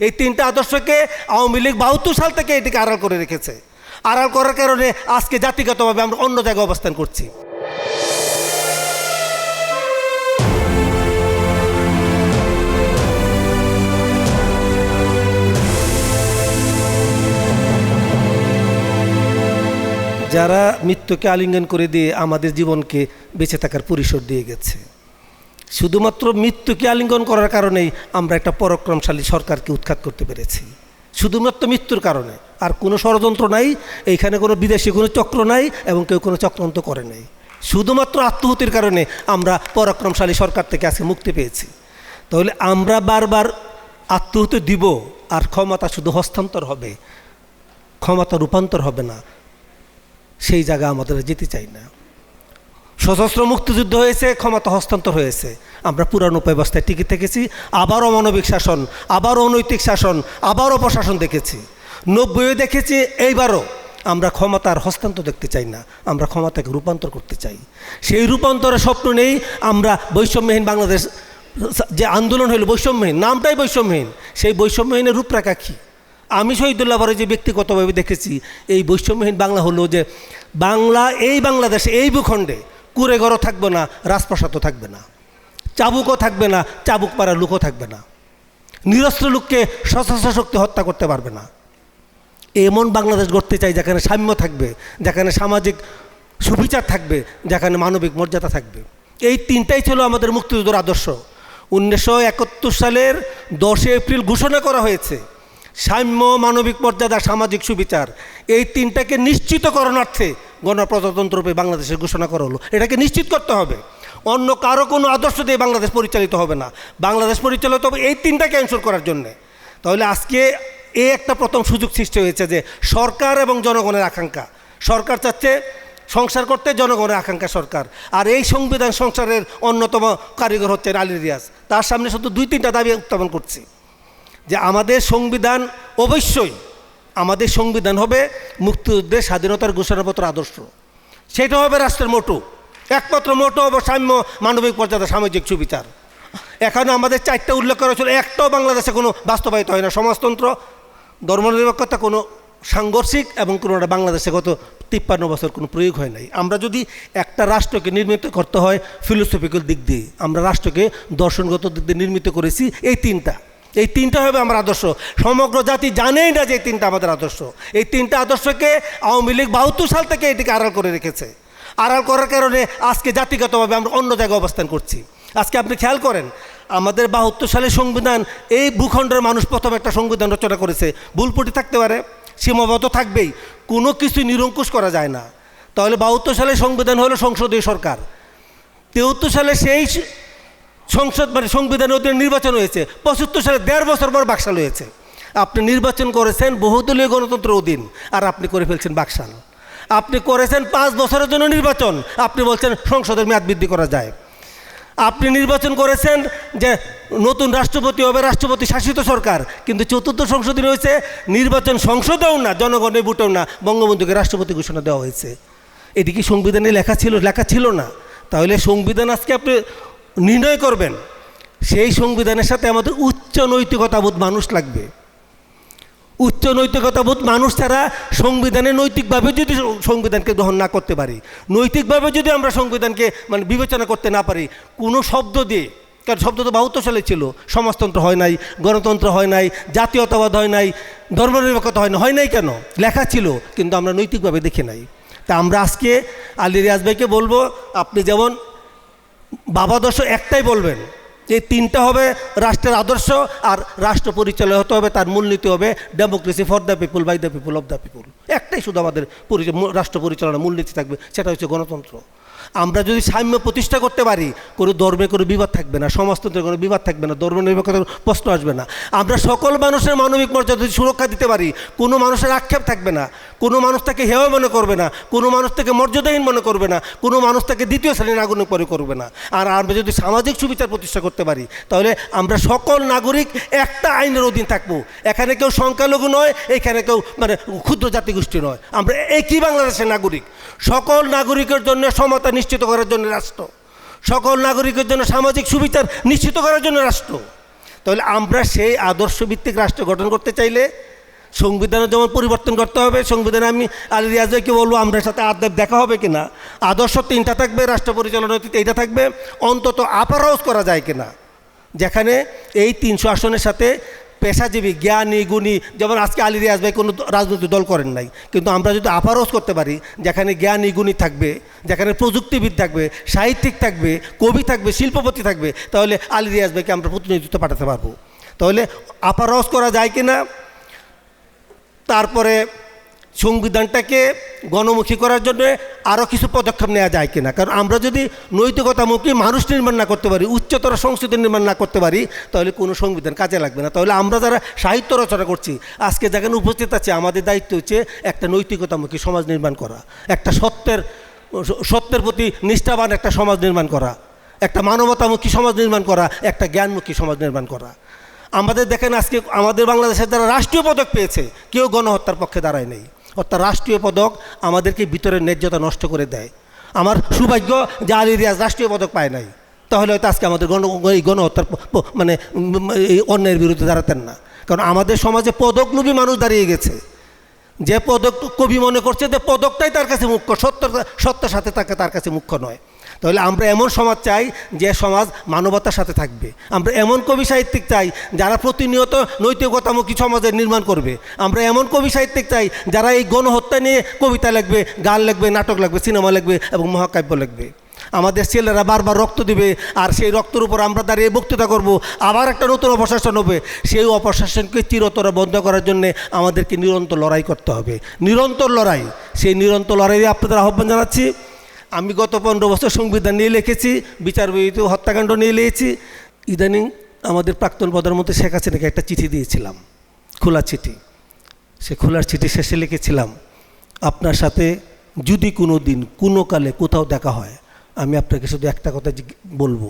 এই তিনটা আদর্শকে আওয়ামী লীগ ৭২ সাল থেকে এটিকে আড়াল করে রেখেছে। আড়াল করার কারণে আজকে জাতিগতভাবে আমরা অন্য জায়গায় অবস্থান করছি। যারা মৃত্যুকে আলিঙ্গন করে দিয়ে আমাদের জীবনকে বেঁচে থাকার পরিসর দিয়ে গেছে, শুধুমাত্র মৃত্যুকে আলিঙ্গন করার কারণেই আমরা একটা পরাক্রমশালী সরকারকে উৎখাত করতে পেরেছি, শুধুমাত্র মৃত্যুর কারণে। আর কোনো ষড়যন্ত্র নাই, এইখানে কোনো বিদেশি কোনো চক্র নাই এবং কেউ কোনো চক্রান্ত করে নাই। শুধুমাত্র আত্মহুতির কারণে আমরা পরাক্রমশালী সরকার থেকে আজকে মুক্তি পেয়েছি। তাহলে আমরা বারবার আত্মহুতি দিব আর ক্ষমতা শুধু হস্তান্তর হবে, ক্ষমতা রূপান্তর হবে না, সেই জায়গা আমাদের যেতে চাই না। সশস্ত্র মুক্তিযুদ্ধ হয়েছে, ক্ষমতা হস্তান্তর হয়েছে, আমরা পুরানো ব্যবস্থায় টিকে থেকেছি। আবারও মানবিক শাসন, আবারও অনৈতিক শাসন, আবারও প্রশাসন দেখেছি, ৯০-এ দেখেছি। এইবারও আমরা ক্ষমতার হস্তান্তর দেখতে চাই না, আমরা ক্ষমতাকে রূপান্তর করতে চাই। সেই রূপান্তরের স্বপ্ন নেই আমরা। বৈষম্যহীন বাংলাদেশ যে আন্দোলন হলো, বৈষম্যহীন নামটাই বৈষম্যহীন, সেই বৈষম্যহীনের রূপরেখা কী? আমি শহীদুল্লাহ বারে যে ব্যক্তিগতভাবে দেখেছি, এই বৈষম্যহীন বাংলা হলো যে বাংলা, এই বাংলাদেশে এই ভূখণ্ডে কুঁড়েঘরও থাকবে না, রাজপ্রাসাদও থাকবে না, চাবুকও থাকবে না, চাবুক পাড়ার লোকও থাকবে না, নিরস্ত্র লোককে সশস্ত্র শক্তি হত্যা করতে পারবে না। এমন বাংলাদেশ গড়তে চাই যেখানে সাম্য থাকবে, যেখানে সামাজিক সুবিচার থাকবে, যেখানে মানবিক মর্যাদা থাকবে। এই তিনটাই ছিল আমাদের মুক্তিযুদ্ধের আদর্শ। 1971 সালের 10 এপ্রিল ঘোষণা করা হয়েছে সাম্য, মানবিক মর্যাদা, সামাজিক সুবিচার। এই তিনটাকে নিশ্চিত করণার্থে গণপ্রজাতন্ত্ররূপে বাংলাদেশের ঘোষণা করা হলো। এটাকে নিশ্চিত করতে হবে, অন্য কারো কোনো আদর্শ দিয়ে বাংলাদেশ পরিচালিত হবে না। বাংলাদেশ পরিচালিত হবে এই তিনটাকে এনশোর করার জন্যে। তাহলে আজকে এই একটা প্রথম সুযোগ সৃষ্টি হয়েছে যে সরকার এবং জনগণের আকাঙ্ক্ষা। সরকার চাচ্ছে সংসার করতে, জনগণের আকাঙ্ক্ষা সরকার। আর এই সংবিধান সংসারের অন্যতম কারিগর হচ্ছে আলী রিয়াজ। তার সামনে শুধু 2-3টা দাবি উত্থাপন করছি যে আমাদের সংবিধান, অবশ্যই আমাদের সংবিধান হবে মুক্তিযুদ্ধের স্বাধীনতার ঘোষণাপত্র আদর্শ। সেটা হবে রাষ্ট্রের মোটো, একমাত্র মোটো হবে সাম্য, মানবিক মর্যাদা, সামাজিক সুবিচার। এখানে আমাদের 4টা উল্লেখ করা ছিল, একটাও বাংলাদেশে কোনো বাস্তবায়িত হয় না। সমাজতন্ত্র, ধর্মনিরপেক্ষতা কোনো সাংঘর্ষিক, এবং কোনোটা বাংলাদেশে গত 53 বছর কোনো প্রয়োগ হয় নাই। আমরা যদি একটা রাষ্ট্রকে নির্মিত করতে হয় ফিলোসফিক্যাল দিক দিয়ে, আমরা রাষ্ট্রকে দর্শনগত দিক দিয়ে নির্মিত করেছি এই তিনটা হবে আমার আদর্শ। সমগ্র জাতি জানেই না যে এই তিনটা আমাদের আদর্শ। এই তিনটা আদর্শকে আওয়ামী লীগ ৭২ সাল থেকে এটিকে আড়াল করে রেখেছে। আড়াল করার কারণে আজকে জাতিগতভাবে আমরা অন্য জায়গায় অবস্থান করছি। আজকে আপনি খেয়াল করেন, আমাদের ৭২ সালের সংবিধান, এই ভূখণ্ডের মানুষ প্রথম একটা সংবিধান রচনা করেছে। ভুলপুটি থাকতে পারে, সীমাবদ্ধ থাকবেই, কোনো কিছু নিরঙ্কুশ করা যায় না। তাহলে ৭২ সালের সংবিধান হলো সংসদীয় সরকার। ৭৩ সালে সেই সংসদ সংবিধানের অধীনে নির্বাচন হয়েছে। ৭৫ সালে 1.5 বছর পর বাকশাল হয়েছে। আপনি নির্বাচন করেছেন বহুদলীয় গণতন্ত্রের অধীন, আর আপনি করে ফেলছেন বাকশাল। আপনি করেছেন 5 বছরের জন্য নির্বাচন, আপনি বলছেন সংসদের মেয়াদ বৃদ্ধি করা যায়। আপনি নির্বাচন করেছেন যে নতুন রাষ্ট্রপতি হবে, রাষ্ট্রপতি শাসিত সরকার, কিন্তু 4র্থ সংশোধনী হয়েছে নির্বাচন সংসদেও না, জনগণের ভোটেও না, বঙ্গবন্ধুকে রাষ্ট্রপতি ঘোষণা দেওয়া হয়েছে। এটি কি সংবিধানে লেখা ছিল? লেখা ছিল না। তাহলে সংবিধান আজকে আপনি নির্ণয় করবেন, সেই সংবিধানের সাথে আমাদের উচ্চ নৈতিকতাবোধ মানুষ লাগবে। উচ্চ নৈতিকতাবোধ মানুষ ছাড়া সংবিধানে নৈতিকভাবে যদি সংবিধানকে গ্রহণ না করতে পারি, নৈতিকভাবে যদি আমরা সংবিধানকে বিবেচনা করতে না পারি কোনো শব্দ দিয়ে, কারণ শব্দ তো ৭২ সালে ছিল, সমাজতন্ত্র হয় নাই, গণতন্ত্র হয় নাই, জাতীয়তাবাদ হয় নাই, ধর্মনিরপেক্ষতা হয় নাই কেন? লেখা ছিল, কিন্তু আমরা নৈতিকভাবে দেখি নাই। তা আমরা আজকে আলী রিয়াজ ভাইকে বলবো, আপনি যেমন বাবাদর্শ একটাই বলবেন, এই তিনটা হবে রাষ্ট্রের আদর্শ, আর রাষ্ট্র পরিচালনা হতে হবে, তার মূলনীতি হবে democracy for the people, by the people, of the people. একটাই শুধু আমাদের রাষ্ট্র পরিচালনা মূলনীতি থাকবে, সেটা হচ্ছে গণতন্ত্র। আমরা যদি সাম্য প্রতিষ্ঠা করতে পারি, কোনো ধর্মে কোনো বিবাদ থাকবে না, সমাজতন্ত্রের কোনো বিবাদ থাকবে না, ধর্মনিরপেক্ষতার প্রশ্ন আসবে না। আমরা সকল মানুষের মানবিক মর্যাদা যদি সুরক্ষা দিতে পারি, কোনো মানুষের আক্ষেপ থাকবে না, কোনো মানুষ তাকে হেয় মনে করবে না, কোনো মানুষ তাকে মর্যাদাহীন মনে করবে না, কোনো মানুষ তাকে দ্বিতীয় শ্রেণীর নাগরিক মনে করবে না। আর আমরা যদি সামাজিক সুবিচার প্রতিষ্ঠা করতে পারি, তাহলে আমরা সকল নাগরিক একটা আইনের অধীন থাকবো। এখানে কেউ সংখ্যালঘু নয়, এখানে কেউ ক্ষুদ্র জাতিগোষ্ঠী নয়, আমরা একই বাংলাদেশের নাগরিক। সকল নাগরিকের জন্য সমতা নিশ্চিত করার জন্য রাষ্ট্র, সকল নাগরিকের জন্য সামাজিক সুবিচার নিশ্চিত করার জন্য রাষ্ট্র। তাহলে আমরা সেই আদর্শভিত্তিক রাষ্ট্র গঠন করতে চাইলে সংবিধানের যেমন পরিবর্তন করতে হবে, সংবিধানে আমি আলী রিয়াজ ভাইকে বলবো আমরা সাথে আদব দেখা হবে কিনা, আদর্শ 3টা থাকবে, রাষ্ট্র পরিচালনা নীতিতে এইটা থাকবে, অন্তত আপার হাউস করা যায় কিনা, যেখানে এই 300 আসনের সাথে পেশাজীবী জ্ঞানী গুণী, যেমন আজকে আলী রিয়াজ ভাই কোনো রাজনৈতিক দল করেন নাই, কিন্তু আমরা যদি আপার হাউস করতে পারি যেখানে জ্ঞানী গুণী থাকবে, যেখানে প্রযুক্তিবিদ থাকবে, সাহিত্যিক থাকবে, কবি থাকবে, শিল্পপতি থাকবে, তাহলে আলী রিয়াজ ভাইকে আমরা প্রতিনিধিত্ব পাঠাতে পারবো। তাহলে আপার হাউস করা যায় কিনা, তারপরে সংবিধানটাকে গণমুখী করার জন্য আরও কিছু পদক্ষেপ নেওয়া যায় কিনা, কারণ আমরা যদি নৈতিকতামুখী মানুষ নির্মাণ না করতে পারি, উচ্চতর সংস্কৃতি নির্মাণ না করতে পারি, তাহলে কোনো সংবিধান কাজে লাগবে না। তাহলে আমরা যারা সাহিত্য রচনা করছি আজকে যেখানে উপস্থিত আছে, আমাদের দায়িত্ব হচ্ছে একটা নৈতিকতামুখী সমাজ নির্মাণ করা, একটা সত্যের প্রতি নিষ্ঠাবান একটা সমাজ নির্মাণ করা, একটা মানবতামুখী সমাজ নির্মাণ করা, একটা জ্ঞানমুখী সমাজ নির্মাণ করা। আমাদের দেখেন আজকে আমাদের বাংলাদেশের যারা রাষ্ট্রীয় পদক পেয়েছে কেউ গণহত্যার পক্ষে দাঁড়ায় নেই, অর্থাৎ রাষ্ট্রীয় পদক আমাদেরকে ভিতরের ন্যায্যতা নষ্ট করে দেয়। আমার সৌভাগ্য যে আলী রিয়াজ রাষ্ট্রীয় পদক পায় নাই, তাহলে হয়তো আজকে আমাদের এই গণহত্যার মানে এই অন্যায়ের বিরুদ্ধে দাঁড়াতেন না। কারণ আমাদের সমাজে পদকলোভী মানুষ দাঁড়িয়ে গেছে, যে পদক কবি মনে করছে যে পদকটাই তার কাছে মুখ্য, সত্যের সাথে তার কাছে মুখ্য নয়। তাহলে আমরা এমন সমাজ চাই যে সমাজ মানবতার সাথে থাকবে, আমরা এমন কবি সাহিত্যিক চাই যারা প্রতিনিয়ত নৈতিকতামুখী সমাজের নির্মাণ করবে, আমরা এমন কবি সাহিত্যিক চাই যারা এই গণহত্যা নিয়ে কবিতা লিখবে, গান লিখবে, নাটক লিখবে, সিনেমা লিখবে এবং মহাকাব্য লিখবে। আমাদের ছেলেরা বারবার রক্ত দিবে, আর সেই রক্তের উপর আমরা দাঁড়িয়ে বক্তৃতা করব, আবার একটা নতুন অপশাসন হবে। সেই অপশাসনকে চিরতরে বন্ধ করার জন্যে আমাদেরকে নিরন্তর লড়াই করতে হবে, নিরন্তর লড়াই। সেই নিরন্তর লড়াইয়ে আপনাদের আহ্বান জানাচ্ছি। আমি গত 15 বছর সংবিধান নিয়ে লিখেছি, বিচার বিভাগীয় হত্যাকাণ্ড নিয়ে লিখেছি। ইদানিং আমাদের প্রাক্তন প্রধানমন্ত্রী শেখ হাসিনাকে একটা চিঠি দিয়েছিলাম, খোলা চিঠি। সে খোলার চিঠি শেষে লিখেছিলাম, আপনার সাথে যদি কোনো দিন কোনো কালে কোথাও দেখা হয়, আমি আপনাকে শুধু একটা কথা বলবো,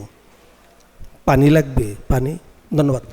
পানি লাগবে, পানি। ধন্যবাদ।